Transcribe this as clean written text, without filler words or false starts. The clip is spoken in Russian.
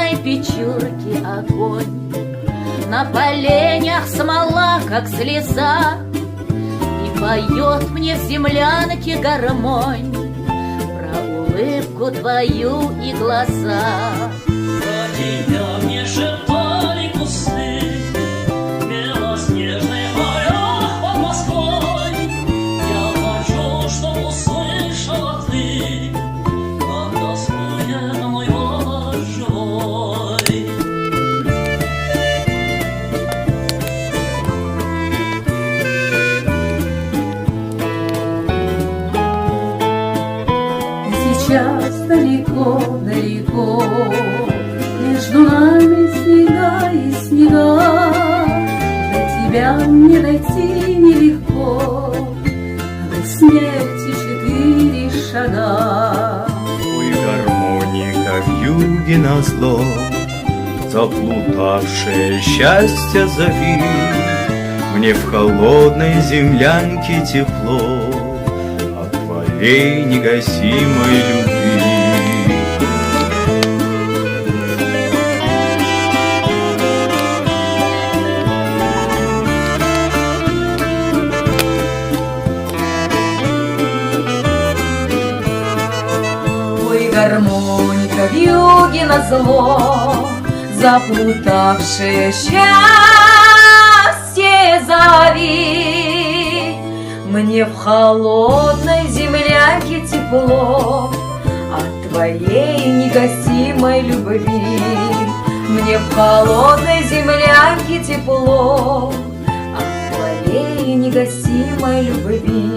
черной печурке огонь, на поленях смола, как слеза, и поет мне в землянке гармонь про улыбку твою и глаза. Про тебя мне шептали кусты, белоснежный горох под Москвой. Я хочу, чтоб услышала ты над тоскует мой голос живой. Сейчас далеко-далеко между нами снега и снега. До тебя мне дойти нелегко, до смерти 4 шага. Ой, гармоника в юге назло, заплутавшее счастье зови. Мне в холодной землянке тепло от твоей негасимой любви. Ой, гармоника в юге назло, заплутавшее счастье зови. Мне в холодной землянке тепло от твоей негасимой любви. Мне в холодной землянке тепло от твоей негасимой любви.